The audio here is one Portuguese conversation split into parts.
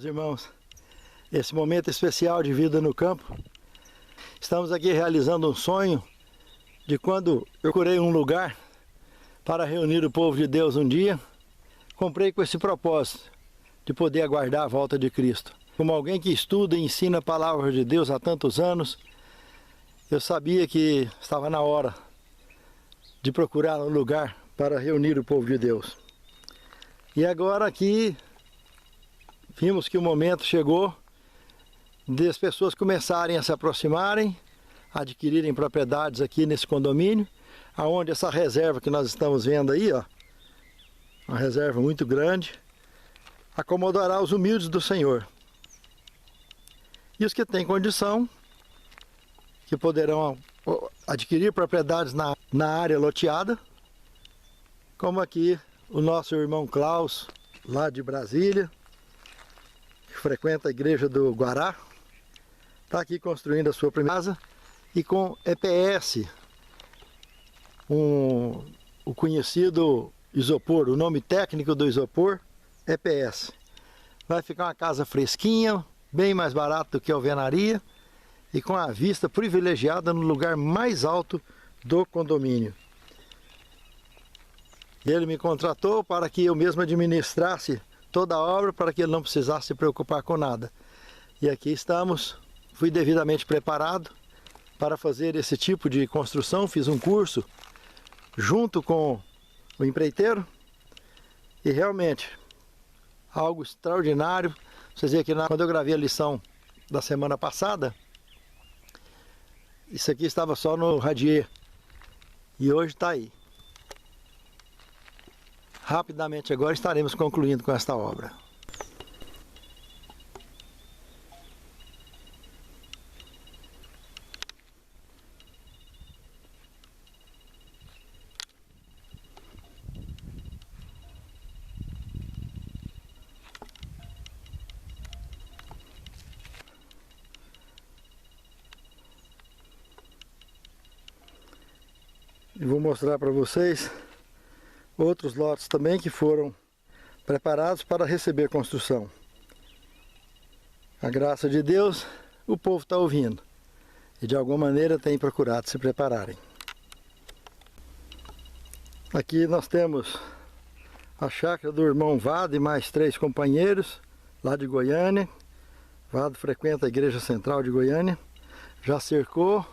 irmãos, esse momento especial de vida no campo. Estamos aqui realizando um sonho de quando eu procurei um lugar para reunir o povo de Deus um dia. Comprei com esse propósito de poder aguardar a volta de Cristo. Como alguém que estuda e ensina a palavra de Deus há tantos anos, eu sabia que estava na hora de procurar um lugar para reunir o povo de Deus. E agora aqui vimos que o momento chegou de as pessoas começarem a se aproximarem, adquirirem propriedades aqui nesse condomínio, aonde essa reserva que nós estamos vendo aí, ó, uma reserva muito grande, acomodará os humildes do Senhor. E os que têm condição, que poderão adquirir propriedades na área loteada, como aqui o nosso irmão Klaus, lá de Brasília, que frequenta a igreja do Guará, está aqui construindo a sua primeira casa, e com EPS, o conhecido isopor, o nome técnico do isopor, EPS. Vai ficar uma casa fresquinha, bem mais barato do que a alvenaria, e com a vista privilegiada no lugar mais alto do condomínio. Ele me contratou para que eu mesmo administrasse toda a obra, para que ele não precisasse se preocupar com nada. E aqui estamos, fui devidamente preparado para fazer esse tipo de construção, fiz um curso junto com o empreiteiro e realmente algo extraordinário. Vocês viram aqui quando eu gravei a lição da semana passada, isso aqui estava só no radier e hoje está aí. Rapidamente agora estaremos concluindo com esta obra. E vou mostrar para vocês outros lotes também que foram preparados para receber construção. A graça de Deus, o povo está ouvindo e de alguma maneira tem procurado se prepararem. Aqui nós temos a chácara do irmão Vado e mais 3 companheiros lá de Goiânia. Vado frequenta a Igreja Central de Goiânia, já cercou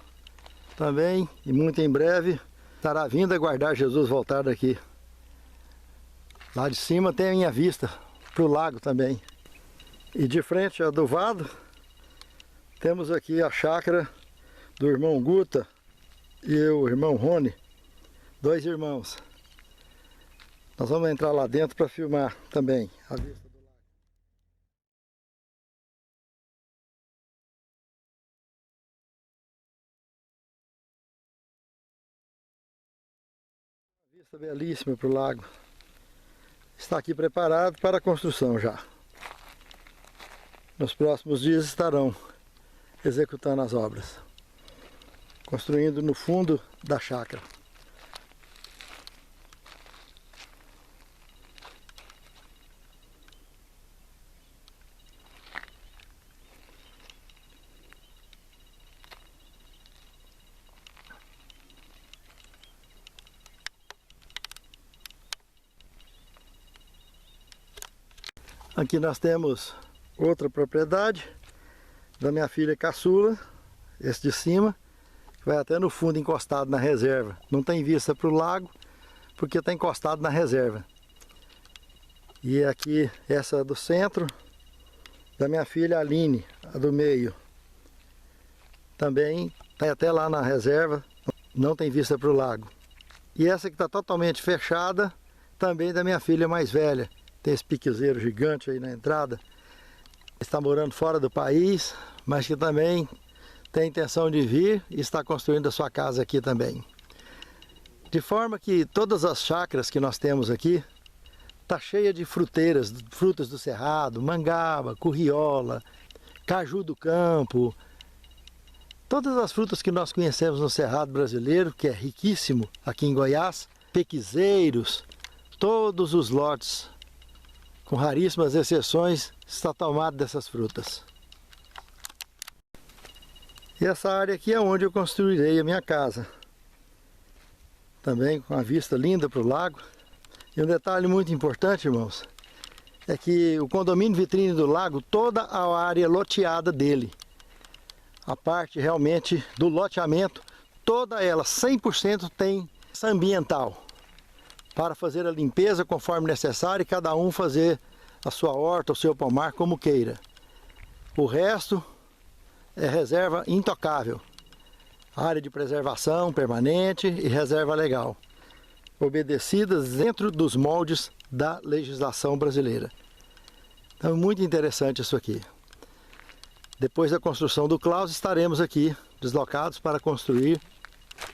também e muito em breve estará vindo aguardar Jesus voltar daqui. Lá de cima tem a minha vista para o lago também. E de frente a do Vado, temos aqui a chácara do irmão Guta e o irmão Rony, 2 irmãos. Nós vamos entrar lá dentro para filmar também a vista do lago. Uma vista belíssima para o lago. Está aqui preparado para a construção já. Nos próximos dias estarão executando as obras, construindo no fundo da chácara. Aqui nós temos outra propriedade da minha filha caçula, esse de cima, que vai até no fundo encostado na reserva. Não tem vista para o lago, porque está encostado na reserva. E aqui essa do centro, da minha filha Aline, a do meio. Também está até lá na reserva, não tem vista para o lago. E essa que está totalmente fechada, também da minha filha mais velha. Tem esse piquezeiro gigante aí na entrada. Está morando fora do país, mas que também tem intenção de vir e está construindo a sua casa aqui também. De forma que todas as chácaras que nós temos aqui está cheia de fruteiras, frutas do cerrado, mangaba, curriola, caju do campo. Todas as frutas que nós conhecemos no cerrado brasileiro, que é riquíssimo aqui em Goiás, pequizeiros, todos os lotes com raríssimas exceções, está tomado dessas frutas. E essa área aqui é onde eu construirei a minha casa. Também com uma vista linda para o lago. E um detalhe muito importante, irmãos, é que o condomínio Vitrine do Lago, toda a área loteada dele, a parte realmente do loteamento, toda ela, 100% tem ambiental, para fazer a limpeza conforme necessário e cada um fazer a sua horta, o seu pomar como queira. O resto é reserva intocável, área de preservação permanente e reserva legal, obedecidas dentro dos moldes da legislação brasileira. Então é muito interessante isso aqui. Depois da construção do claustro, estaremos aqui deslocados para construir,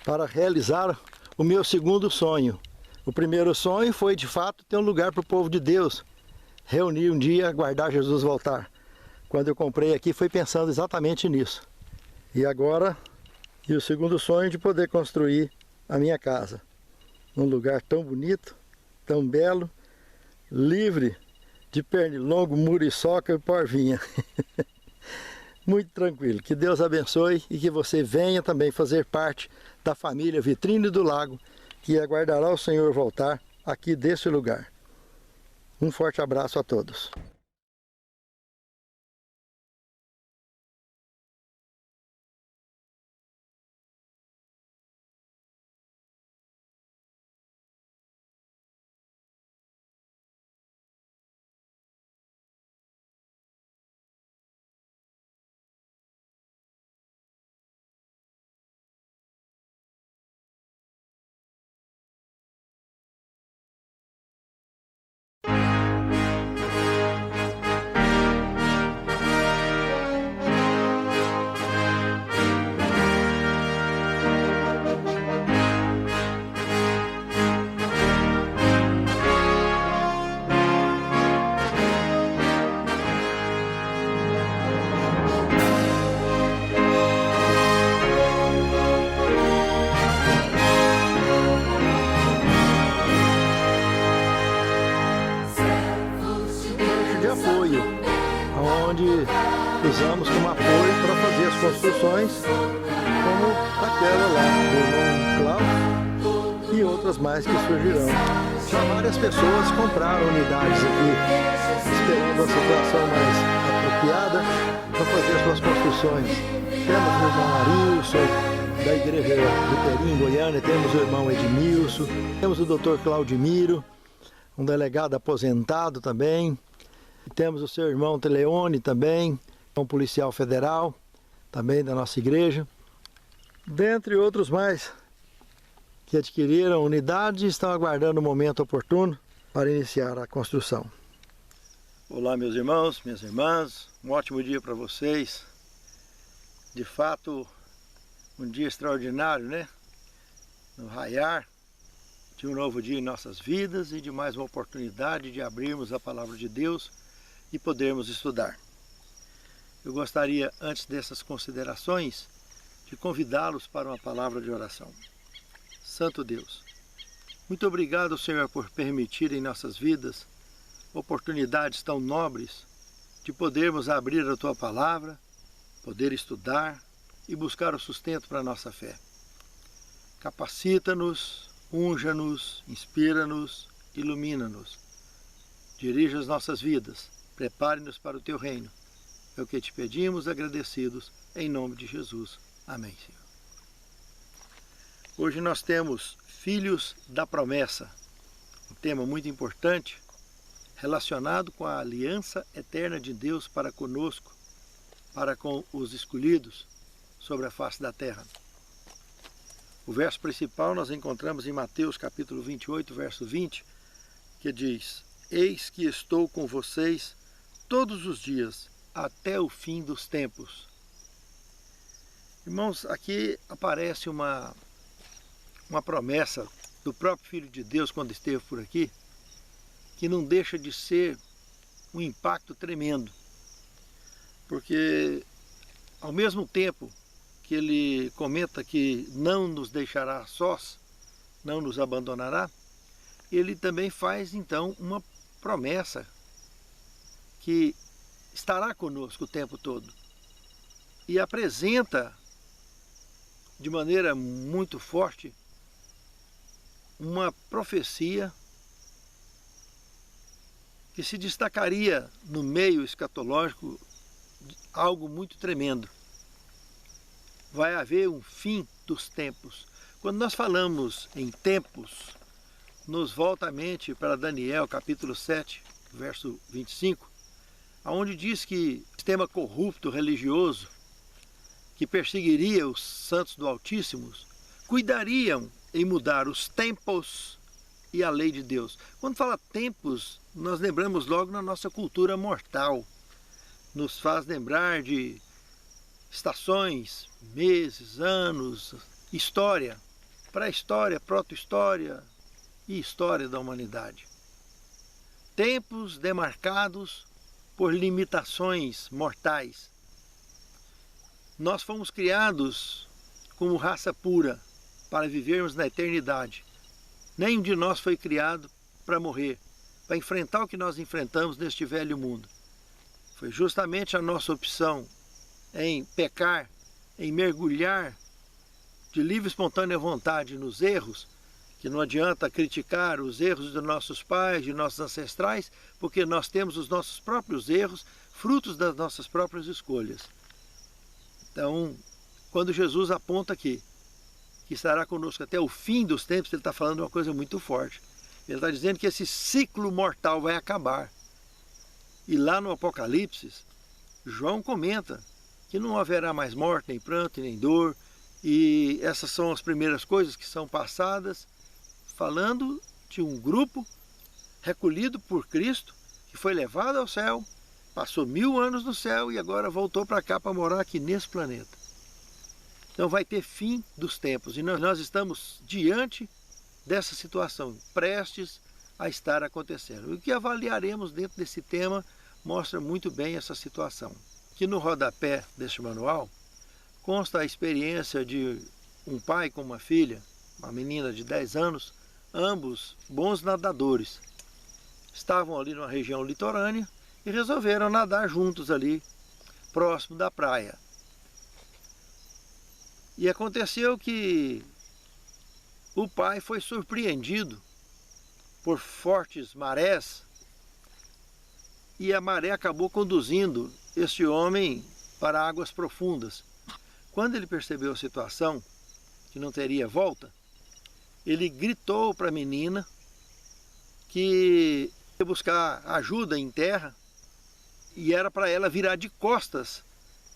para realizar o meu segundo sonho. O primeiro sonho foi de fato ter um lugar para o povo de Deus reunir um dia, aguardar Jesus voltar. Quando eu comprei aqui foi pensando exatamente nisso. E agora, o segundo sonho de poder construir a minha casa. Num lugar tão bonito, tão belo, livre de pernilongo, muriçoca e porvinha. Muito tranquilo. Que Deus abençoe e que você venha também fazer parte da família Vitrine do Lago, que aguardará o Senhor voltar aqui desse lugar. Um forte abraço a todos. Onde usamos como apoio para fazer as construções, como aquela lá do irmão Cláudio e outras mais que surgirão. Já várias pessoas compraram unidades aqui, esperando a situação mais apropriada para fazer as suas construções. Temos o irmão Arilson, da Igreja Luterana em Goiânia, temos o irmão Edmilson, temos o Dr. Claudimiro, um delegado aposentado também. Temos o seu irmão Teleone também, um policial federal, também da nossa igreja. Dentre outros mais que adquiriram unidade e estão aguardando o momento oportuno para iniciar a construção. Olá meus irmãos, minhas irmãs, um ótimo dia para vocês. De fato, um dia extraordinário, né? No raiar de um novo dia em nossas vidas e de mais uma oportunidade de abrirmos a Palavra de Deus e podermos estudar. Eu gostaria, antes dessas considerações, de convidá-los para uma palavra de oração. Santo Deus, muito obrigado, Senhor, por permitir em nossas vidas oportunidades tão nobres de podermos abrir a Tua Palavra, poder estudar e buscar o sustento para a nossa fé. Capacita-nos, unja-nos, inspira-nos, ilumina-nos. Dirija as nossas vidas. Prepare-nos para o Teu reino. É o que te pedimos, agradecidos, em nome de Jesus. Amém, Senhor. Hoje nós temos Filhos da Promessa, um tema muito importante, relacionado com a aliança eterna de Deus para conosco, para com os escolhidos sobre a face da terra. O verso principal nós encontramos em Mateus capítulo 28, verso 20, que diz: Eis que estou com vocês todos os dias, até o fim dos tempos. Irmãos, aqui aparece uma promessa do próprio Filho de Deus quando esteve por aqui, que não deixa de ser um impacto tremendo. Porque, ao mesmo tempo que ele comenta que não nos deixará sós, não nos abandonará, ele também faz então uma promessa que estará conosco o tempo todo. E apresenta de maneira muito forte uma profecia que se destacaria no meio escatológico algo muito tremendo. Vai haver um fim dos tempos. Quando nós falamos em tempos, nos volta a mente para Daniel, capítulo 7, verso 25, onde diz que o sistema corrupto religioso que perseguiria os santos do Altíssimo cuidariam em mudar os tempos e a lei de Deus. Quando fala tempos, nós lembramos logo na nossa cultura mortal. Nos faz lembrar de estações, meses, anos, história, pré-história, proto-história e história da humanidade. Tempos demarcados por limitações mortais. Nós fomos criados como raça pura para vivermos na eternidade. Nenhum de nós foi criado para morrer, para enfrentar o que nós enfrentamos neste velho mundo. Foi justamente a nossa opção em pecar, em mergulhar de livre e espontânea vontade nos erros, que não adianta criticar os erros de nossos pais, de nossos ancestrais, porque nós temos os nossos próprios erros, frutos das nossas próprias escolhas. Então, quando Jesus aponta aqui, que estará conosco até o fim dos tempos, ele está falando uma coisa muito forte. Ele está dizendo que esse ciclo mortal vai acabar. E lá no Apocalipse, João comenta que não haverá mais morte, nem pranto, nem dor, e essas são as primeiras coisas que são passadas, falando de um grupo recolhido por Cristo, que foi levado ao céu, passou 1000 anos no céu e agora voltou para cá para morar aqui nesse planeta. Então vai ter fim dos tempos e nós estamos diante dessa situação, prestes a estar acontecendo. O que avaliaremos dentro desse tema mostra muito bem essa situação. Que no rodapé deste manual consta a experiência de um pai com uma filha, uma menina de 10 anos, ambos bons nadadores. Estavam ali numa região litorânea e resolveram nadar juntos ali, próximo da praia. E aconteceu que o pai foi surpreendido por fortes marés e a maré acabou conduzindo este homem para águas profundas. Quando ele percebeu a situação, que não teria volta, ele gritou para a menina que ia buscar ajuda em terra e era para ela virar de costas,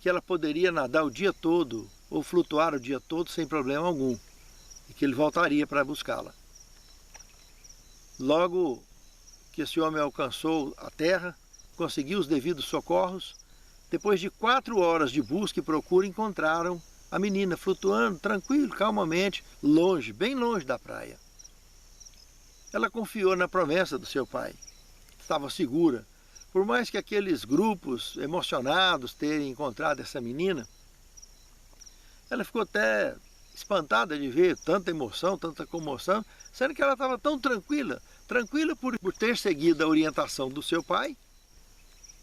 que ela poderia nadar o dia todo ou flutuar o dia todo sem problema algum, e que ele voltaria para buscá-la. Logo que esse homem alcançou a terra, conseguiu os devidos socorros, depois de 4 horas de busca e procura, encontraram a menina flutuando tranquilo, calmamente, longe, bem longe da praia. Ela confiou na promessa do seu pai, estava segura. Por mais que aqueles grupos emocionados terem encontrado essa menina, ela ficou até espantada de ver tanta emoção, tanta comoção, sendo que ela estava tão tranquila, tranquila por ter seguido a orientação do seu pai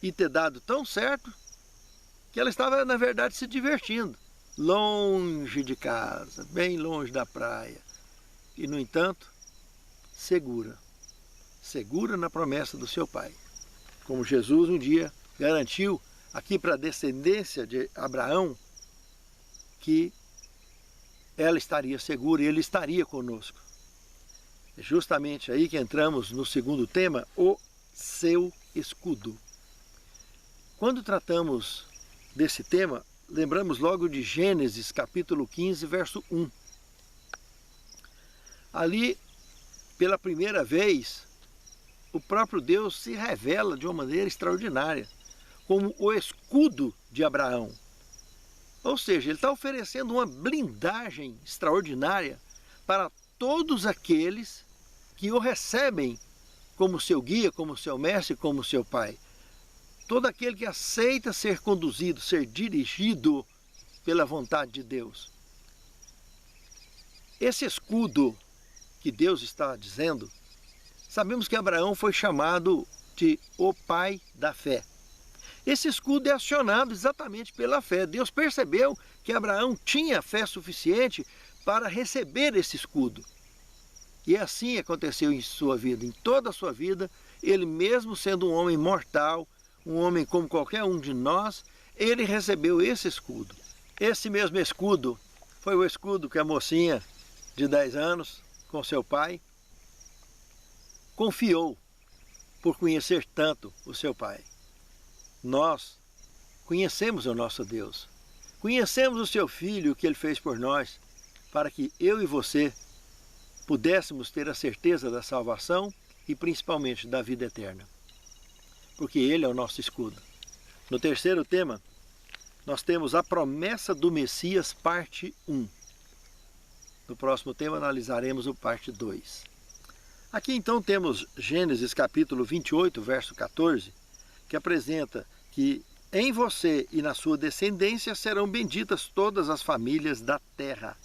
e ter dado tão certo, que ela estava, na verdade, se divertindo, longe de casa, bem longe da praia, e, no entanto, segura, segura na promessa do seu pai. Como Jesus um dia garantiu aqui para a descendência de Abraão que ela estaria segura e ele estaria conosco. É justamente aí que entramos no segundo tema, o seu escudo. Quando tratamos desse tema, lembramos logo de Gênesis capítulo 15, verso 1. Ali, pela primeira vez, o próprio Deus se revela de uma maneira extraordinária, como o escudo de Abraão. Ou seja, ele está oferecendo uma blindagem extraordinária para todos aqueles que o recebem como seu guia, como seu mestre, como seu pai. Todo aquele que aceita ser conduzido, ser dirigido pela vontade de Deus. Esse escudo que Deus está dizendo, sabemos que Abraão foi chamado de o pai da fé. Esse escudo é acionado exatamente pela fé. Deus percebeu que Abraão tinha fé suficiente para receber esse escudo. E assim aconteceu em sua vida, em toda a sua vida. Ele mesmo sendo um homem mortal, um homem como qualquer um de nós, ele recebeu esse escudo. Esse mesmo escudo foi o escudo que a mocinha de 10 anos, com seu pai, confiou por conhecer tanto o seu pai. Nós conhecemos o nosso Deus, conhecemos o seu Filho, o que ele fez por nós, para que eu e você pudéssemos ter a certeza da salvação e principalmente da vida eterna, porque ele é o nosso escudo. No terceiro tema, nós temos a promessa do Messias, parte 1. No próximo tema analisaremos o parte 2. Aqui então temos Gênesis capítulo 28, verso 14, que apresenta que em você e na sua descendência serão benditas todas as famílias da terra.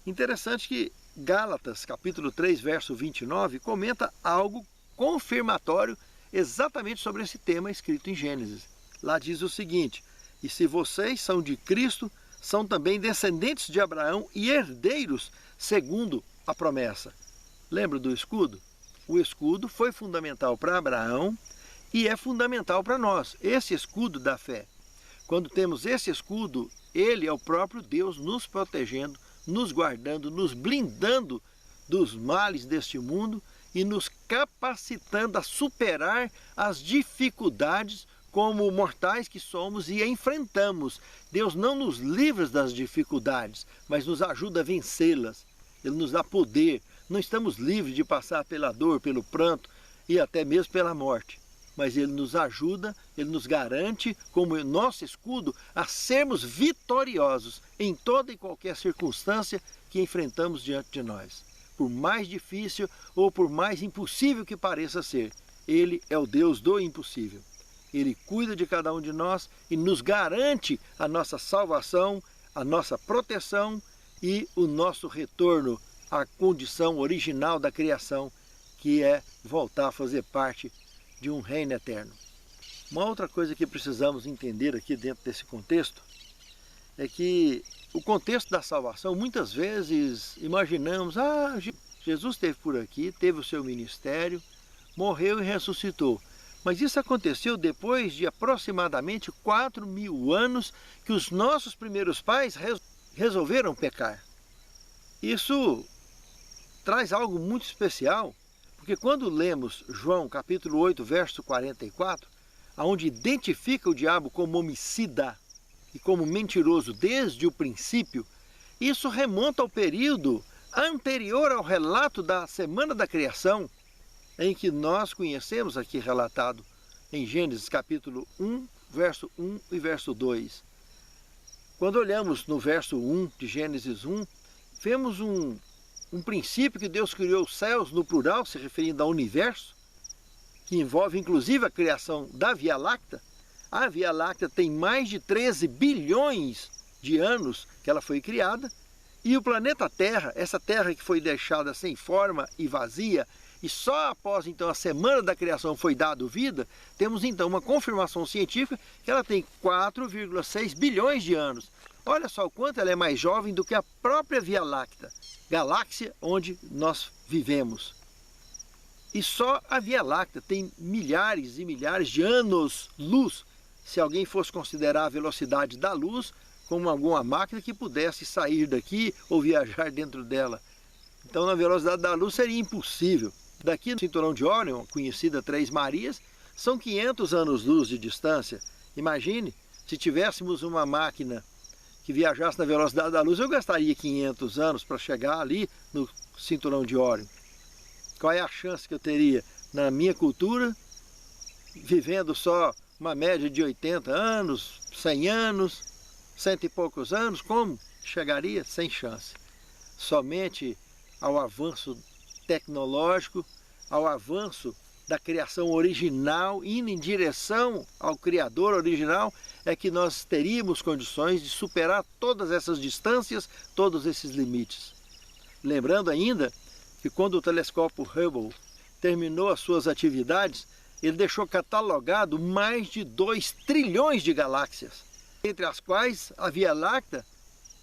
Interessante que Gálatas capítulo 3, verso 29, comenta algo confirmatório exatamente sobre esse tema escrito em Gênesis. Lá diz o seguinte: e se vocês são de Cristo, são também descendentes de Abraão e herdeiros segundo a promessa. Lembra do escudo? O escudo foi fundamental para Abraão e é fundamental para nós, esse escudo da fé. Quando temos esse escudo, ele é o próprio Deus nos protegendo, nos guardando, nos blindando dos males deste mundo e nos capacitando a superar as dificuldades como mortais que somos e enfrentamos. Deus não nos livra das dificuldades, mas nos ajuda a vencê-las. Ele nos dá poder. Não estamos livres de passar pela dor, pelo pranto e até mesmo pela morte. Mas ele nos ajuda, ele nos garante, como nosso escudo, a sermos vitoriosos em toda e qualquer circunstância que enfrentamos diante de nós. Por mais difícil ou por mais impossível que pareça ser, ele é o Deus do impossível. Ele cuida de cada um de nós e nos garante a nossa salvação, a nossa proteção e o nosso retorno à condição original da criação, que é voltar a fazer parte de um reino eterno. Uma outra coisa que precisamos entender aqui dentro desse contexto é que o contexto da salvação, muitas vezes imaginamos, Jesus esteve por aqui, teve o seu ministério, morreu e ressuscitou. Mas isso aconteceu depois de aproximadamente 4.000 anos que os nossos primeiros pais resolveram pecar. Isso traz algo muito especial, porque quando lemos João capítulo 8, verso 44, onde identifica o diabo como homicida e como mentiroso desde o princípio, isso remonta ao período anterior ao relato da semana da criação, em que nós conhecemos aqui relatado em Gênesis capítulo 1, verso 1 e verso 2. Quando olhamos no verso 1 de Gênesis 1, vemos um princípio que Deus criou os céus no plural, se referindo ao universo, que envolve inclusive a criação da Via Láctea. A Via Láctea tem mais de 13 bilhões de anos que ela foi criada, e o planeta Terra, essa Terra que foi deixada sem forma e vazia, e só após então a semana da criação foi dado vida, temos então uma confirmação científica que ela tem 4,6 bilhões de anos. Olha só o quanto ela é mais jovem do que a própria Via Láctea, galáxia onde nós vivemos. E só a Via Láctea tem milhares e milhares de anos-luz, se alguém fosse considerar a velocidade da luz como alguma máquina que pudesse sair daqui ou viajar dentro dela. Então, na velocidade da luz seria impossível. Daqui no cinturão de Órion, conhecida Três Marias, são 500 anos-luz de distância. Imagine, se tivéssemos uma máquina que viajasse na velocidade da luz, eu gastaria 500 anos para chegar ali no cinturão de Órion. Qual é a chance que eu teria na minha cultura, vivendo só uma média de 80 anos, 100 anos, 100 e poucos anos? Como chegaria? Sem chance. Somente ao avanço tecnológico, ao avanço da criação original, indo em direção ao Criador original, é que nós teríamos condições de superar todas essas distâncias, todos esses limites. Lembrando ainda que quando o telescópio Hubble terminou as suas atividades, ele deixou catalogado mais de 2 trilhões de galáxias, entre as quais a Via Láctea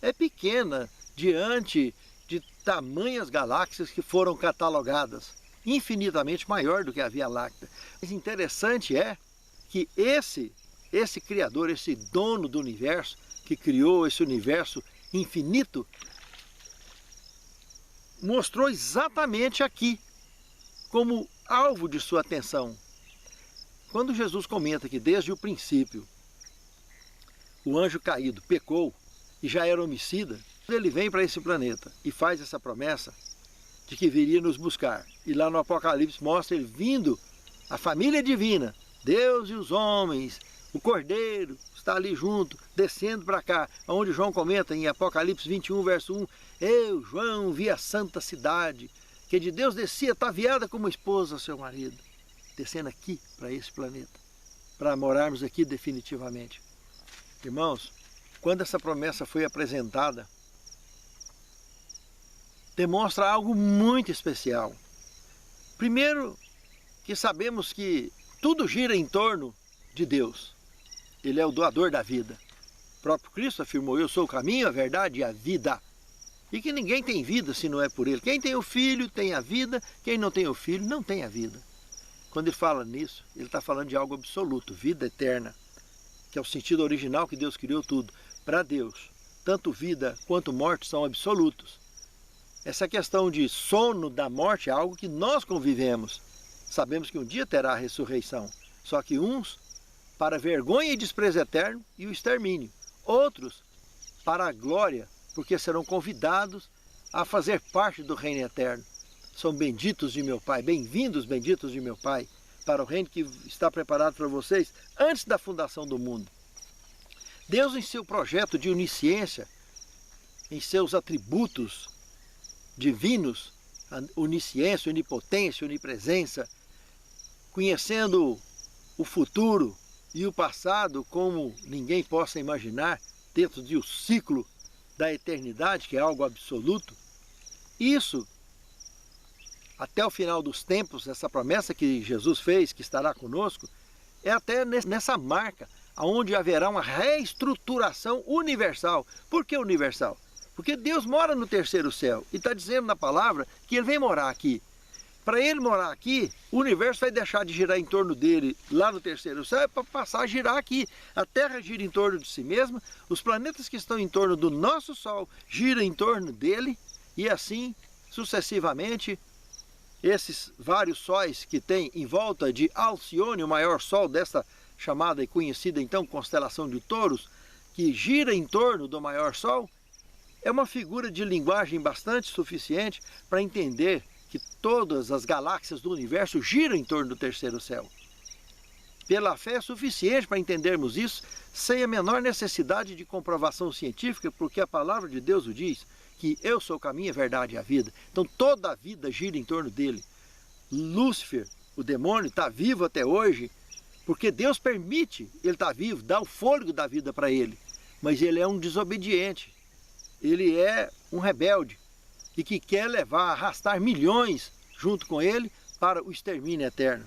é pequena diante de tamanhas galáxias que foram catalogadas, infinitamente maior do que a Via Láctea. Mas interessante é que esse Criador, esse dono do universo, que criou esse universo infinito, mostrou exatamente aqui, como alvo de sua atenção. Quando Jesus comenta que desde o princípio o anjo caído pecou e já era homicida, ele vem para esse planeta e faz essa promessa de que viria nos buscar. E lá no Apocalipse mostra ele vindo, a família divina, Deus e os homens, o Cordeiro está ali junto, descendo para cá, onde João comenta em Apocalipse 21, verso 1, eu, João, vi a santa cidade, que de Deus descia ataviada como esposa ao seu marido, descendo aqui para esse planeta, para morarmos aqui definitivamente. Irmãos, quando essa promessa foi apresentada, demonstra algo muito especial. Primeiro, que sabemos que tudo gira em torno de Deus. Ele é o doador da vida. O próprio Cristo afirmou, eu sou o caminho, a verdade e a vida. E que ninguém tem vida se não é por ele. Quem tem o Filho tem a vida, quem não tem o Filho não tem a vida. Quando ele fala nisso, ele está falando de algo absoluto, vida eterna, que é o sentido original que Deus criou tudo. Para Deus, tanto vida quanto morte são absolutos. Essa questão de sono da morte é algo que nós convivemos. Sabemos que um dia terá a ressurreição. Só que uns para a vergonha e desprezo eterno e o extermínio. Outros para a glória, porque serão convidados a fazer parte do reino eterno. São benditos de meu Pai, bem-vindos, benditos de meu Pai, para o reino que está preparado para vocês antes da fundação do mundo. Deus, em seu projeto de onisciência, em seus atributos divinos, a onisciência, onipotência, onipresença, conhecendo o futuro e o passado como ninguém possa imaginar, dentro do ciclo da eternidade, que é algo absoluto, isso, até o final dos tempos, essa promessa que Jesus fez, que estará conosco, é até nessa marca, onde haverá uma reestruturação universal. Por que universal? Porque Deus mora no terceiro céu e está dizendo na palavra que Ele vem morar aqui. Para Ele morar aqui, o universo vai deixar de girar em torno dele lá no terceiro céu para passar a girar aqui. A Terra gira em torno de si mesma, os planetas que estão em torno do nosso Sol giram em torno dele e assim sucessivamente. Esses vários sóis que tem em volta de Alcione, o maior sol desta chamada e conhecida então constelação de Touros, que gira em torno do maior sol, é uma figura de linguagem bastante suficiente para entender que todas as galáxias do universo giram em torno do terceiro céu. Pela fé é suficiente para entendermos isso, sem a menor necessidade de comprovação científica, porque a palavra de Deus o diz, que eu sou o caminho, a verdade e a vida. Então toda a vida gira em torno dele. Lúcifer, o demônio, está vivo até hoje, porque Deus permite ele estar vivo, dá o fôlego da vida para ele. Mas ele é um desobediente, ele é um rebelde, e que quer levar, arrastar milhões junto com ele para o extermínio eterno.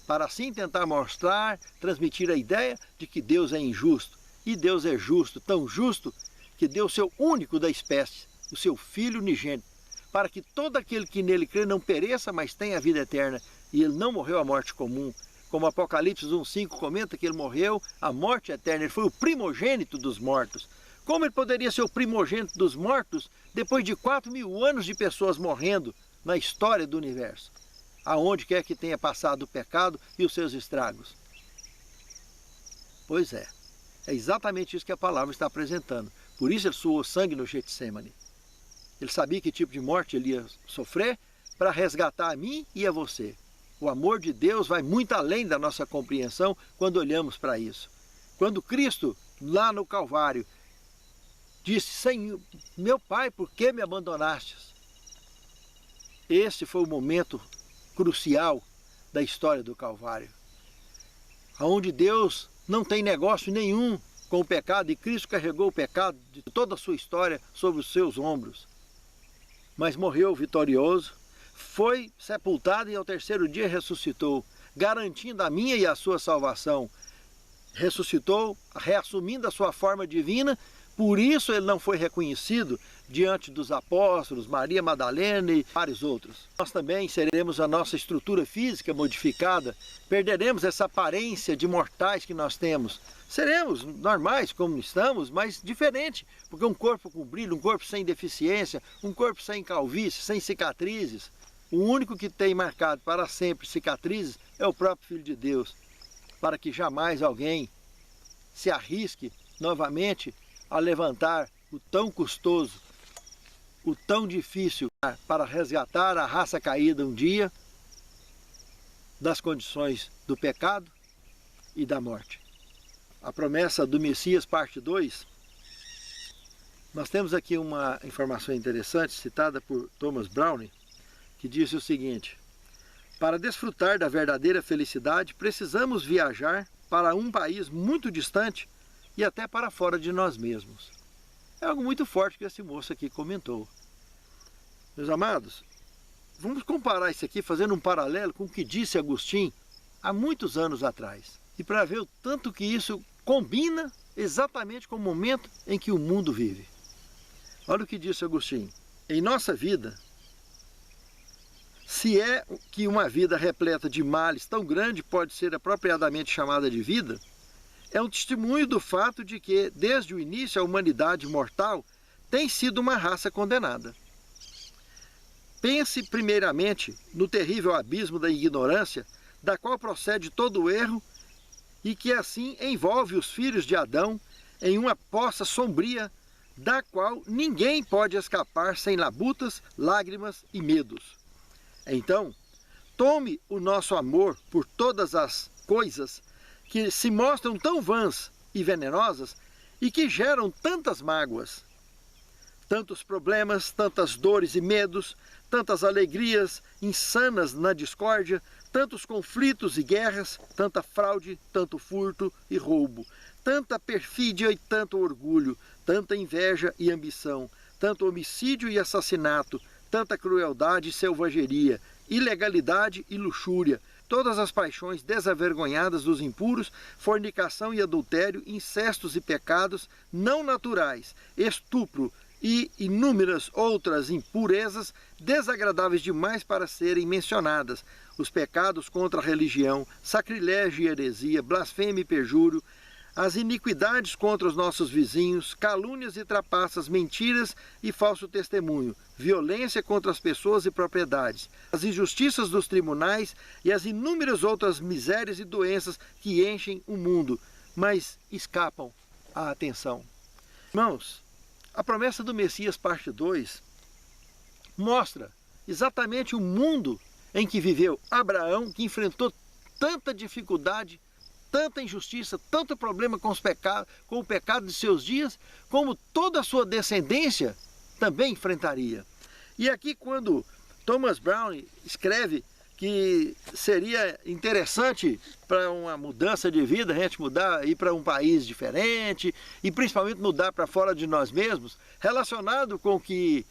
Para assim tentar mostrar, transmitir a ideia de que Deus é injusto. E Deus é justo, tão justo, que deu o seu único da espécie, o seu Filho unigênito, para que todo aquele que nele crê não pereça, mas tenha a vida eterna. E ele não morreu a morte comum. Como Apocalipse 1,5 comenta que ele morreu a morte eterna, ele foi o primogênito dos mortos. Como ele poderia ser o primogênito dos mortos depois de 4.000 anos de pessoas morrendo na história do universo? Aonde quer que tenha passado o pecado e os seus estragos. Pois é exatamente isso que a palavra está apresentando. Por isso ele suou sangue no Getsemane. Ele sabia que tipo de morte ele ia sofrer para resgatar a mim e a você. O amor de Deus vai muito além da nossa compreensão quando olhamos para isso. Quando Cristo, lá no Calvário, disse, Senhor, meu Pai, por que me abandonastes? Esse foi o momento crucial da história do Calvário, onde Deus não tem negócio nenhum com o pecado, e Cristo carregou o pecado de toda a sua história sobre os seus ombros. Mas morreu vitorioso, foi sepultado e ao terceiro dia ressuscitou. garantindo a minha e a sua salvação. Ressuscitou, reassumindo a sua forma divina, por isso ele não foi reconhecido diante dos apóstolos, Maria Madalena e vários outros. Nós também seremos a nossa estrutura física modificada, perderemos essa aparência de mortais que nós temos. Seremos normais como estamos, mas diferente, porque um corpo com brilho, um corpo sem deficiência, um corpo sem calvície, sem cicatrizes. O único que tem marcado para sempre cicatrizes é o próprio Filho de Deus, para que jamais alguém se arrisque novamente a levantar o tão custoso, o tão difícil para resgatar a raça caída um dia das condições do pecado e da morte. A promessa do Messias, parte 2, nós temos aqui uma informação interessante citada por Thomas Browne, que disse o seguinte: para desfrutar da verdadeira felicidade, precisamos viajar para um país muito distante e até para fora de nós mesmos. É algo muito forte que esse moço aqui comentou. Meus amados, vamos comparar isso aqui, fazendo um paralelo com o que disse Agostinho há muitos anos atrás. E para ver o tanto que isso combina exatamente com o momento em que o mundo vive. Olha o que disse Agostinho. Em nossa vida, se é que uma vida repleta de males tão grande pode ser apropriadamente chamada de vida, é um testemunho do fato de que, desde o início, a humanidade mortal tem sido uma raça condenada. Pense primeiramente no terrível abismo da ignorância, da qual procede todo o erro e que assim envolve os filhos de Adão em uma poça sombria, da qual ninguém pode escapar sem labutas, lágrimas e medos. Então, tome o nosso amor por todas as coisas que se mostram tão vãs e venenosas e que geram tantas mágoas, tantos problemas, tantas dores e medos, tantas alegrias insanas na discórdia, tantos conflitos e guerras, tanta fraude, tanto furto e roubo, tanta perfídia e tanto orgulho, tanta inveja e ambição, tanto homicídio e assassinato, tanta crueldade e selvageria, ilegalidade e luxúria, todas as paixões desavergonhadas dos impuros, fornicação e adultério, incestos e pecados não naturais, estupro e inúmeras outras impurezas desagradáveis demais para serem mencionadas, os pecados contra a religião, sacrilégio e heresia, blasfêmia e perjúrio, as iniquidades contra os nossos vizinhos, calúnias e trapaças, mentiras e falso testemunho, violência contra as pessoas e propriedades, as injustiças dos tribunais e as inúmeras outras misérias e doenças que enchem o mundo, mas escapam à atenção. Irmãos, a promessa do Messias, parte 2, mostra exatamente o mundo em que viveu Abraão, que enfrentou tanta dificuldade, tanta injustiça, tanto problema com o pecado de seus dias, como toda a sua descendência também enfrentaria. E aqui, quando Thomas Browne escreve que seria interessante para uma mudança de vida, a gente mudar, ir para um país diferente, e principalmente mudar para fora de nós mesmos, relacionado com o que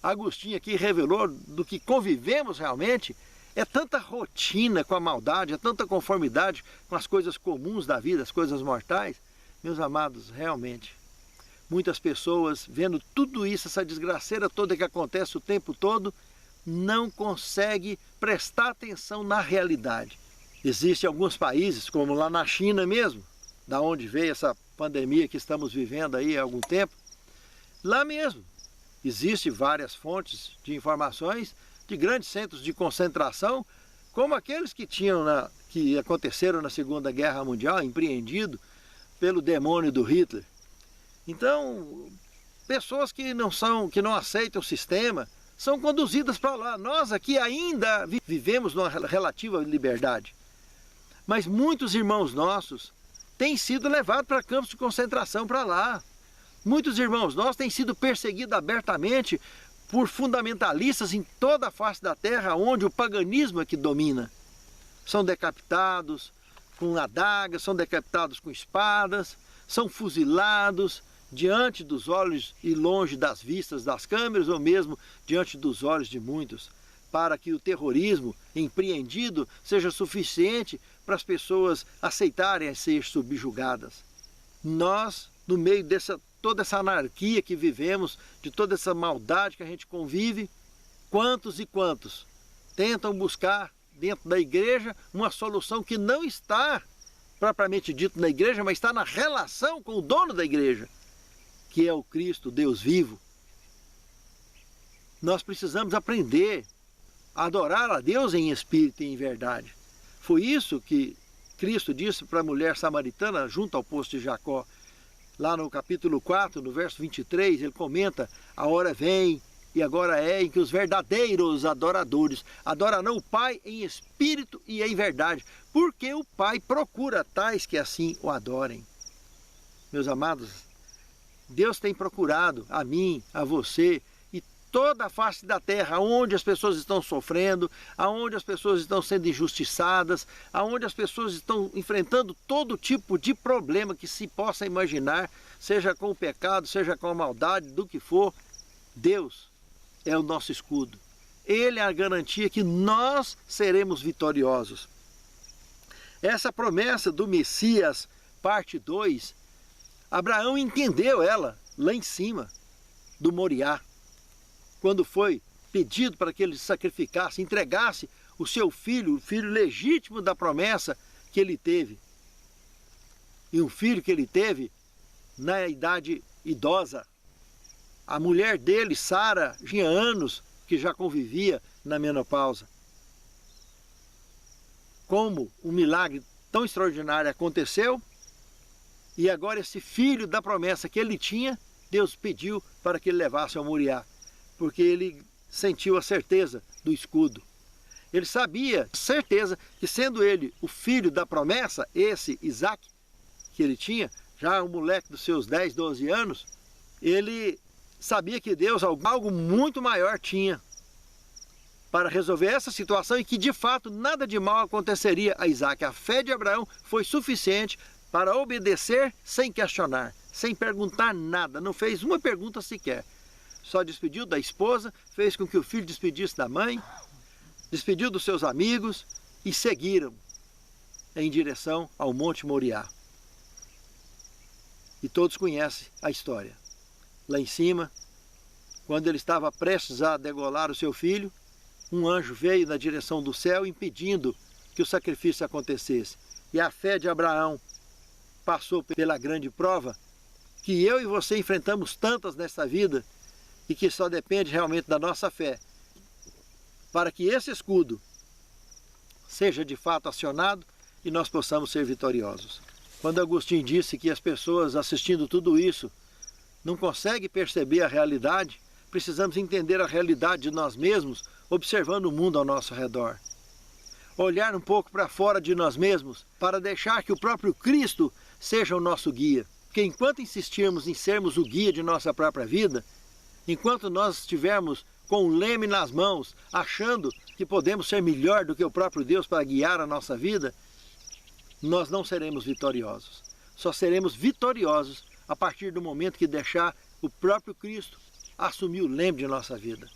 Agostinho aqui revelou, do que convivemos realmente, é tanta rotina com a maldade, é tanta conformidade com as coisas comuns da vida, as coisas mortais. Meus amados, realmente, muitas pessoas, vendo tudo isso, essa desgraceira toda que acontece o tempo todo, não conseguem prestar atenção na realidade. Existem alguns países, como lá na China mesmo, da onde veio essa pandemia que estamos vivendo aí há algum tempo, lá mesmo existem várias fontes de informações de grandes centros de concentração, como aqueles que aconteceram na Segunda Guerra Mundial, empreendido pelo demônio do Hitler. Então, pessoas que não aceitam o sistema, são conduzidas para lá. Nós aqui ainda vivemos numa relativa liberdade. Mas muitos irmãos nossos têm sido levados para campos de concentração para lá. Muitos irmãos nossos têm sido perseguidos abertamente por fundamentalistas em toda a face da terra, onde o paganismo é que domina. São decapitados com adagas, são decapitados com espadas, são fuzilados diante dos olhos e longe das vistas das câmeras, ou mesmo diante dos olhos de muitos. para que o terrorismo empreendido seja suficiente para as pessoas aceitarem ser subjugadas. Nós, no meio dessa toda essa anarquia que vivemos, de toda essa maldade que a gente convive, quantos e quantos tentam buscar dentro da igreja uma solução que não está propriamente dito na igreja, mas está na relação com o dono da igreja, que é o Cristo, Deus vivo. Nós precisamos aprender a adorar a Deus em espírito e em verdade. Foi isso que Cristo disse para a mulher samaritana junto ao poço de Jacó. Lá no capítulo 4, no verso 23, ele comenta: a hora vem e agora é em que os verdadeiros adoradores adorarão o Pai em espírito e em verdade, porque o Pai procura tais que assim o adorem. Meus amados, Deus tem procurado a mim, a você e toda a face da terra, onde as pessoas estão sofrendo, aonde as pessoas estão sendo injustiçadas, aonde as pessoas estão enfrentando todo tipo de problema que se possa imaginar, seja com o pecado, seja com a maldade, do que for. Deus é o nosso escudo. Ele é a garantia que nós seremos vitoriosos. Essa promessa do Messias, parte 2, Abraão entendeu ela lá em cima do Moriá, quando foi pedido para que ele sacrificasse, entregasse o seu filho, o filho legítimo da promessa que ele teve. E um filho que ele teve na idade idosa. A mulher dele, Sara, tinha anos que já convivia na menopausa. Como um milagre tão extraordinário aconteceu, e agora esse filho da promessa que ele tinha, Deus pediu para que ele levasse ao Moriá, porque ele sentiu a certeza do escudo. Ele sabia, certeza, que sendo ele o filho da promessa, esse Isaac, que ele tinha, já um moleque dos seus 10, 12 anos, ele sabia que Deus algo muito maior tinha para resolver essa situação e que de fato nada de mal aconteceria a Isaac. A fé de Abraão foi suficiente para obedecer sem questionar, sem perguntar nada, não fez uma pergunta sequer. Só despediu da esposa, fez com que o filho despedisse da mãe, despediu dos seus amigos e seguiram em direção ao Monte Moriá. E todos conhecem a história. Lá em cima, quando ele estava prestes a degolar o seu filho, um anjo veio na direção do céu impedindo que o sacrifício acontecesse. E a fé de Abraão passou pela grande prova que eu e você enfrentamos tantas nessa vida e que só depende realmente da nossa fé para que esse escudo seja de fato acionado e nós possamos ser vitoriosos. Quando Agostinho disse que as pessoas assistindo tudo isso não conseguem perceber a realidade, precisamos entender a realidade de nós mesmos observando o mundo ao nosso redor. Olhar um pouco para fora de nós mesmos para deixar que o próprio Cristo seja o nosso guia. Porque enquanto insistirmos em sermos o guia de nossa própria vida, enquanto nós estivermos com o leme nas mãos, achando que podemos ser melhor do que o próprio Deus para guiar a nossa vida, nós não seremos vitoriosos. Só seremos vitoriosos a partir do momento que deixar o próprio Cristo assumir o leme de nossa vida.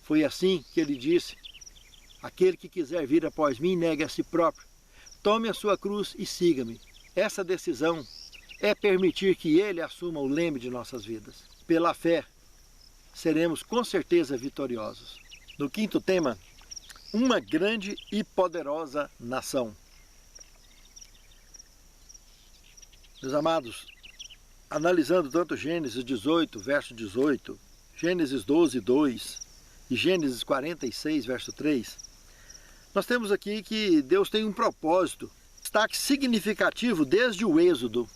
Foi assim que ele disse: aquele que quiser vir após mim, negue a si próprio, tome a sua cruz e siga-me. Essa decisão é permitir que ele assuma o leme de nossas vidas. Pela fé, seremos com certeza vitoriosos. No quinto tema, uma grande e poderosa nação. Meus amados, analisando tanto Gênesis 18, verso 18, Gênesis 12, 2 e Gênesis 46, verso 3, nós temos aqui que Deus tem um propósito, destaque significativo desde o Êxodo,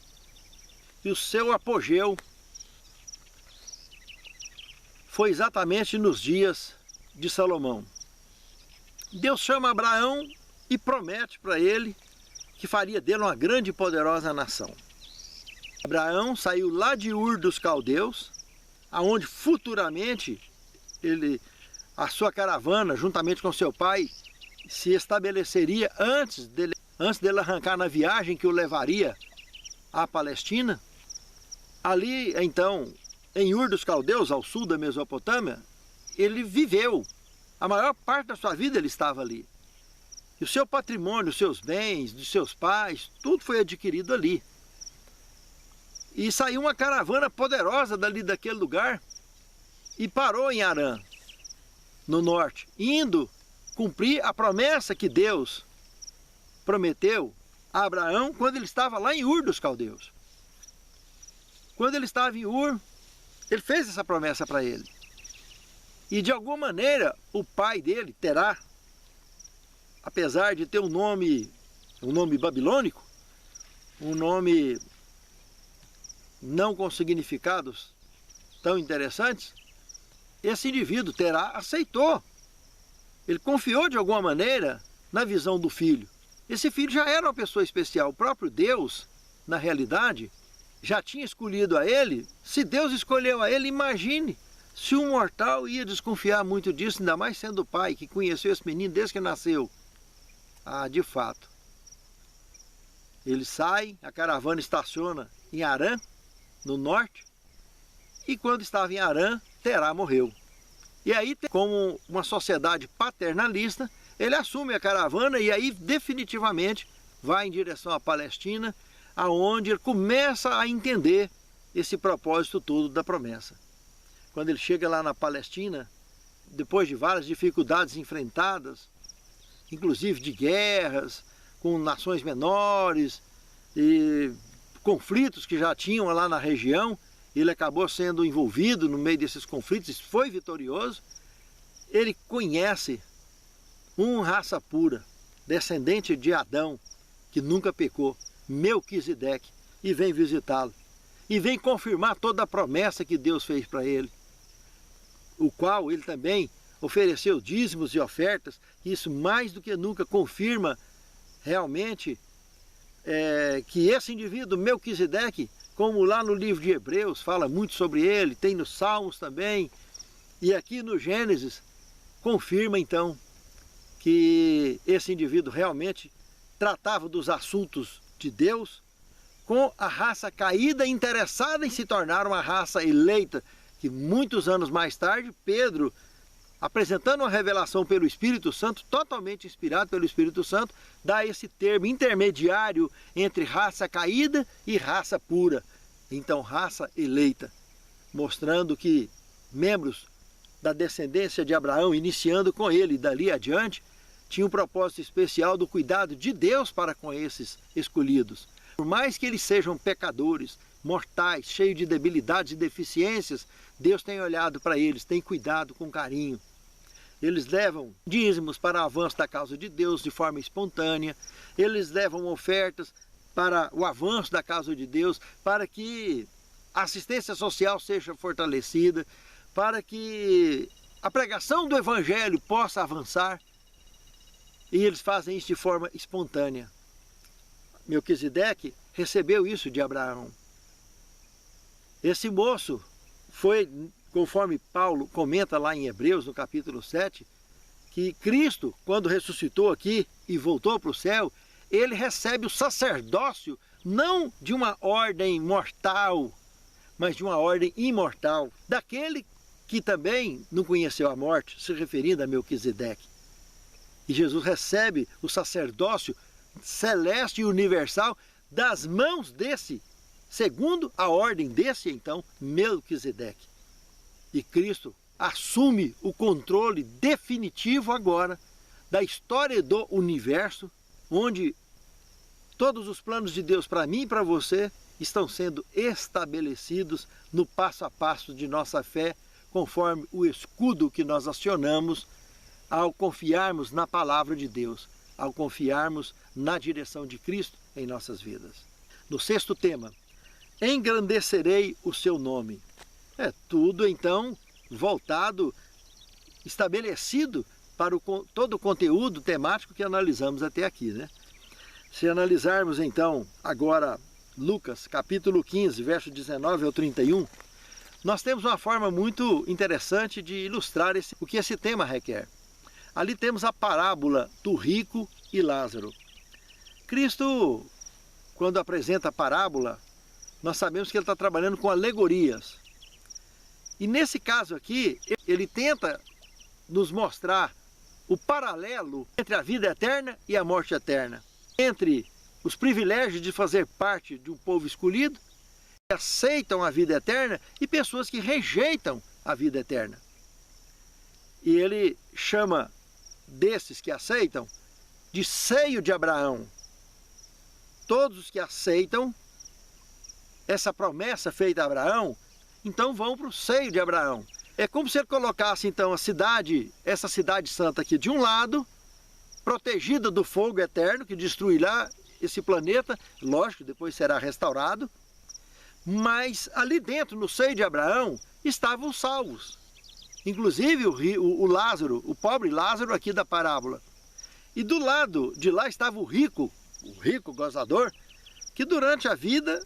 e o seu apogeu foi exatamente nos dias de Salomão. Deus chama Abraão e promete para ele que faria dele uma grande e poderosa nação. Abraão saiu lá de Ur dos Caldeus, aonde futuramente a sua caravana, juntamente com seu pai, se estabeleceria antes dele arrancar na viagem que o levaria à Palestina. Ali, então, em Ur dos Caldeus, ao sul da Mesopotâmia, ele viveu. A maior parte da sua vida ele estava ali. E o seu patrimônio, os seus bens, dos seus pais, tudo foi adquirido ali. E saiu uma caravana poderosa dali daquele lugar e parou em Harã, no norte, indo cumprir a promessa que Deus prometeu a Abraão quando ele estava lá em Ur dos Caldeus. Quando ele estava em Ur, ele fez essa promessa para ele. E de alguma maneira o pai dele, Terá, apesar de ter um nome babilônico, um nome não com significados tão interessantes, esse indivíduo, Terá, aceitou. Ele confiou de alguma maneira na visão do filho. Esse filho já era uma pessoa especial. O próprio Deus, na realidade, já tinha escolhido a ele. Se Deus escolheu a ele, imagine se um mortal ia desconfiar muito disso, ainda mais sendo o pai que conheceu esse menino desde que nasceu. Ah, de fato. Ele sai, a caravana estaciona em Harã, no norte, e quando estava em Harã, Terá morreu. E aí, como uma sociedade paternalista, ele assume a caravana e aí definitivamente vai em direção à Palestina, aonde ele começa a entender esse propósito todo da promessa. Quando ele chega lá na Palestina, depois de várias dificuldades enfrentadas, inclusive de guerras com nações menores e conflitos que já tinham lá na região, ele acabou sendo envolvido no meio desses conflitos, foi vitorioso. Ele conhece uma raça pura, descendente de Adão, que nunca pecou, Melquisedeque, e vem visitá-lo. E vem confirmar toda a promessa que Deus fez para ele, o qual ele também ofereceu dízimos e ofertas. Isso mais do que nunca confirma realmente que esse indivíduo, Melquisedeque, como lá no livro de Hebreus fala muito sobre ele, tem nos Salmos também, e aqui no Gênesis, confirma então que esse indivíduo realmente tratava dos assuntos de Deus com a raça caída, interessada em se tornar uma raça eleita, que muitos anos mais tarde, Pedro, apresentando uma revelação pelo Espírito Santo, totalmente inspirado pelo Espírito Santo, dá esse termo intermediário entre raça caída e raça pura. Então, raça eleita, mostrando que membros da descendência de Abraão, iniciando com ele e dali adiante, tinham um propósito especial do cuidado de Deus para com esses escolhidos. Por mais que eles sejam pecadores, mortais, cheios de debilidades e deficiências, Deus tem olhado para eles, tem cuidado com carinho. Eles levam dízimos para o avanço da causa de Deus de forma espontânea, eles levam ofertas para o avanço da causa de Deus, para que a assistência social seja fortalecida, para que a pregação do Evangelho possa avançar, e eles fazem isso de forma espontânea. Melquisedeque recebeu isso de Abraão. Esse moço foi, conforme Paulo comenta lá em Hebreus, no capítulo 7, que Cristo, quando ressuscitou aqui e voltou para o céu, ele recebe o sacerdócio não de uma ordem mortal, mas de uma ordem imortal, daquele que também não conheceu a morte, se referindo a Melquisedeque. E Jesus recebe o sacerdócio celeste e universal das mãos desse, segundo a ordem desse, então, Melquisedeque. E Cristo assume o controle definitivo agora da história do universo, onde todos os planos de Deus para mim e para você estão sendo estabelecidos no passo a passo de nossa fé, conforme o escudo que nós acionamos ao confiarmos na palavra de Deus, ao confiarmos na direção de Cristo em nossas vidas. No sexto tema, engrandecerei o seu nome. É tudo então voltado, estabelecido para todo o conteúdo temático que analisamos até aqui, né? Se analisarmos então agora Lucas capítulo 15, verso 19 ao 31, nós temos uma forma muito interessante de ilustrar o que esse tema requer. Ali temos a parábola do rico e Lázaro. Cristo, quando apresenta a parábola, nós sabemos que ele está trabalhando com alegorias. E nesse caso aqui, ele tenta nos mostrar o paralelo entre a vida eterna e a morte eterna. Entre os privilégios de fazer parte de um povo escolhido, que aceitam a vida eterna, e pessoas que rejeitam a vida eterna. E ele chama desses que aceitam de seio de Abraão. Todos os que aceitam essa promessa feita a Abraão, então vão para o seio de Abraão. É como se ele colocasse então a cidade, essa cidade santa aqui de um lado, protegida do fogo eterno que destruirá esse planeta, lógico, depois será restaurado, mas ali dentro, no seio de Abraão, estavam os salvos. Inclusive o Lázaro, o pobre Lázaro aqui da parábola. E do lado de lá estava o rico gozador, que durante a vida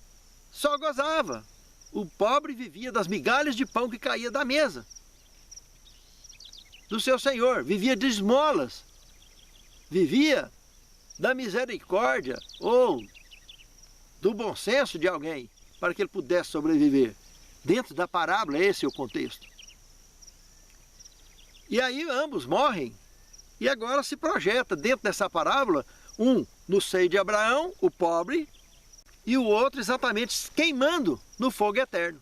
só gozava. O pobre vivia das migalhas de pão que caía da mesa do seu senhor, vivia de esmolas, vivia da misericórdia ou do bom senso de alguém para que ele pudesse sobreviver. Dentro da parábola, esse é o contexto. E aí ambos morrem, e agora se projeta dentro dessa parábola, um no seio de Abraão, o pobre, e o outro exatamente queimando no fogo eterno.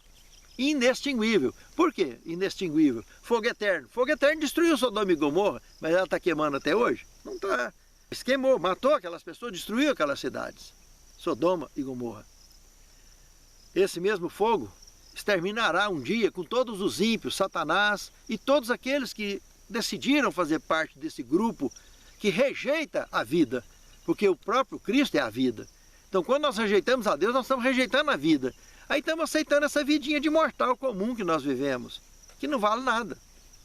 Inextinguível. Por quê inextinguível? Fogo eterno. Fogo eterno destruiu Sodoma e Gomorra, mas ela está queimando até hoje? Não está. Queimou, matou aquelas pessoas, destruiu aquelas cidades. Sodoma e Gomorra. Esse mesmo fogo exterminará um dia com todos os ímpios, Satanás e todos aqueles que decidiram fazer parte desse grupo que rejeita a vida, porque o próprio Cristo é a vida. Então, quando nós rejeitamos a Deus, nós estamos rejeitando a vida. Aí estamos aceitando essa vidinha de mortal comum que nós vivemos, que não vale nada.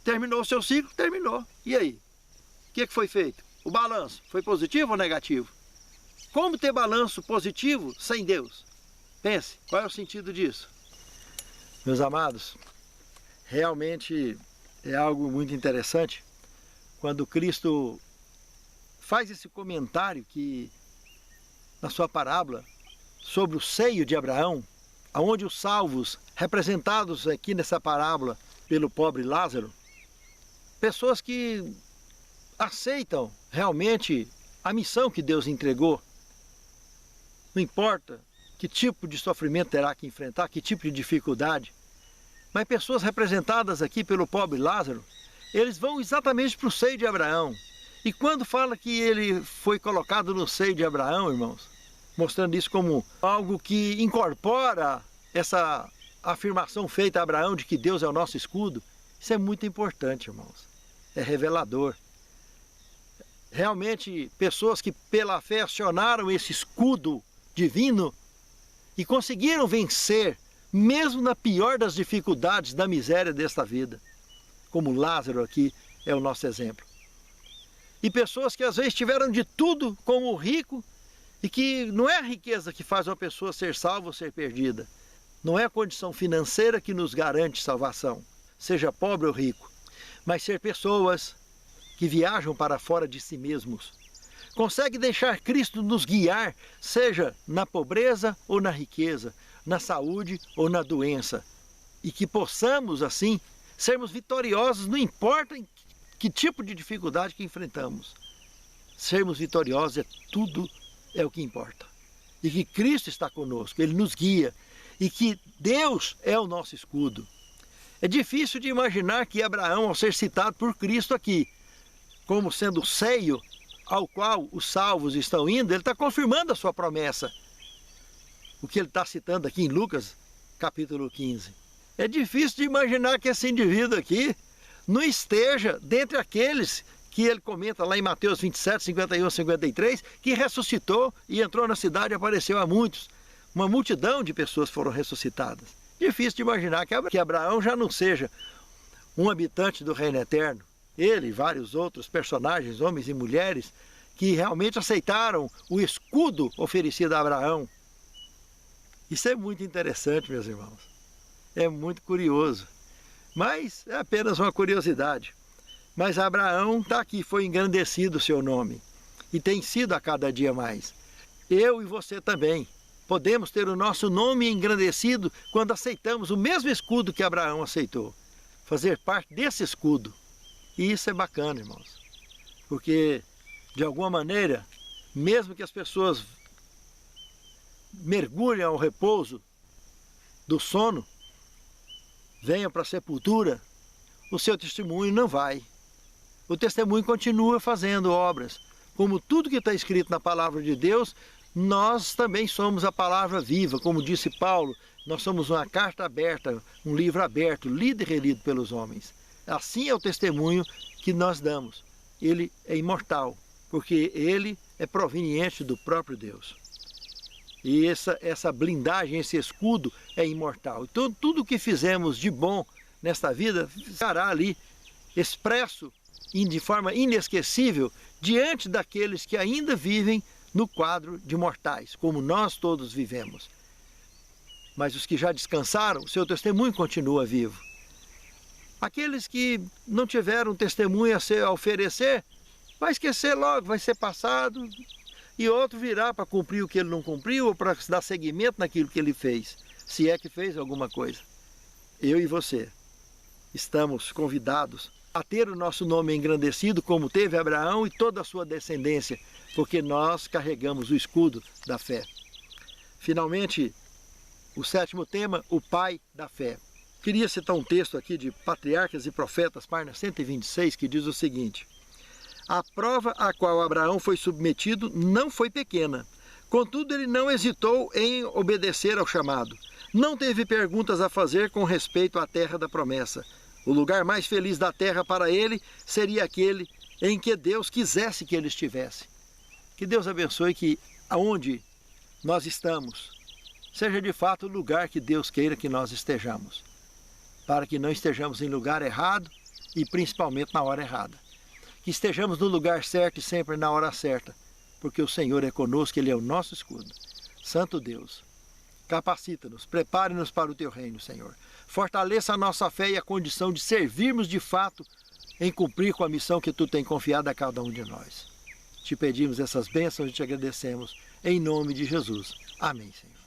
Terminou o seu ciclo? Terminou. E aí? O que foi feito? O balanço foi positivo ou negativo? Como ter balanço positivo sem Deus? Pense, qual é o sentido disso? Meus amados, realmente é algo muito interessante quando Cristo faz esse comentário que na sua parábola sobre o seio de Abraão, aonde os salvos representados aqui nessa parábola pelo pobre Lázaro, pessoas que aceitam realmente a missão que Deus entregou, não importa que tipo de sofrimento terá que enfrentar, que tipo de dificuldade, mas pessoas representadas aqui pelo pobre Lázaro, eles vão exatamente para o seio de Abraão. E quando fala que ele foi colocado no seio de Abraão, irmãos, mostrando isso como algo que incorpora essa afirmação feita a Abraão de que Deus é o nosso escudo, isso é muito importante, irmãos. É revelador. Realmente, pessoas que pela fé acionaram esse escudo divino e conseguiram vencer, mesmo na pior das dificuldades, da miséria desta vida. Como Lázaro aqui é o nosso exemplo. E pessoas que às vezes tiveram de tudo, como o rico, e que não é a riqueza que faz uma pessoa ser salva ou ser perdida. Não é a condição financeira que nos garante salvação, seja pobre ou rico, mas ser pessoas que viajam para fora de si mesmos. Consegue deixar Cristo nos guiar, seja na pobreza ou na riqueza, na saúde ou na doença. E que possamos, assim, sermos vitoriosos, não importa em que tipo de dificuldade que enfrentamos. Sermos vitoriosos é o que importa. E que Cristo está conosco, Ele nos guia. E que Deus é o nosso escudo. É difícil de imaginar que Abraão, ao ser citado por Cristo aqui, como sendo o seio ao qual os salvos estão indo, ele está confirmando a sua promessa. O que ele está citando aqui em Lucas, capítulo 15. É difícil de imaginar que esse indivíduo aqui não esteja dentre aqueles que ele comenta lá em Mateus 27, 51, 53, que ressuscitou e entrou na cidade e apareceu a muitos. Uma multidão de pessoas foram ressuscitadas. Difícil de imaginar que Abraão já não seja um habitante do reino eterno. Ele e vários outros personagens, homens e mulheres, que realmente aceitaram o escudo oferecido a Abraão. Isso é muito interessante, meus irmãos. É muito curioso. Mas é apenas uma curiosidade. Mas Abraão está aqui, foi engrandecido o seu nome. E tem sido a cada dia mais. Eu e você também podemos ter o nosso nome engrandecido quando aceitamos o mesmo escudo que Abraão aceitou. Fazer parte desse escudo. E isso é bacana, irmãos. Porque, de alguma maneira, mesmo que as pessoas mergulhem ao repouso do sono, venham para a sepultura, o seu testemunho não vai. O testemunho continua fazendo obras. Como tudo que está escrito na palavra de Deus, nós também somos a palavra viva. Como disse Paulo, nós somos uma carta aberta, um livro aberto, lido e relido pelos homens. Assim é o testemunho que nós damos. Ele é imortal, porque ele é proveniente do próprio Deus. E essa blindagem, esse escudo é imortal. Então tudo que fizemos de bom nesta vida estará ali expresso de forma inesquecível diante daqueles que ainda vivem no quadro de mortais, como nós todos vivemos. Mas os que já descansaram, o seu testemunho continua vivo. Aqueles que não tiveram testemunho a oferecer, vai esquecer logo, vai ser passado, e outro virá para cumprir o que ele não cumpriu, ou para dar seguimento naquilo que ele fez, se é que fez alguma coisa. Eu e você estamos convidados a ter o nosso nome engrandecido, como teve Abraão e toda a sua descendência, porque nós carregamos o escudo da fé. Finalmente, o 7º tema, o pai da fé. Queria citar um texto aqui de Patriarcas e Profetas, página 126, que diz o seguinte: a prova a qual Abraão foi submetido não foi pequena. Contudo, ele não hesitou em obedecer ao chamado. Não teve perguntas a fazer com respeito à terra da promessa. O lugar mais feliz da terra para ele seria aquele em que Deus quisesse que ele estivesse. Que Deus abençoe que aonde nós estamos seja de fato o lugar que Deus queira que nós estejamos, para que não estejamos em lugar errado e principalmente na hora errada. Que estejamos no lugar certo e sempre na hora certa, porque o Senhor é conosco, Ele é o nosso escudo. Santo Deus, capacita-nos, prepare-nos para o Teu reino, Senhor. Fortaleça a nossa fé e a condição de servirmos de fato em cumprir com a missão que Tu tem confiado a cada um de nós. Te pedimos essas bênçãos e te agradecemos, em nome de Jesus. Amém, Senhor.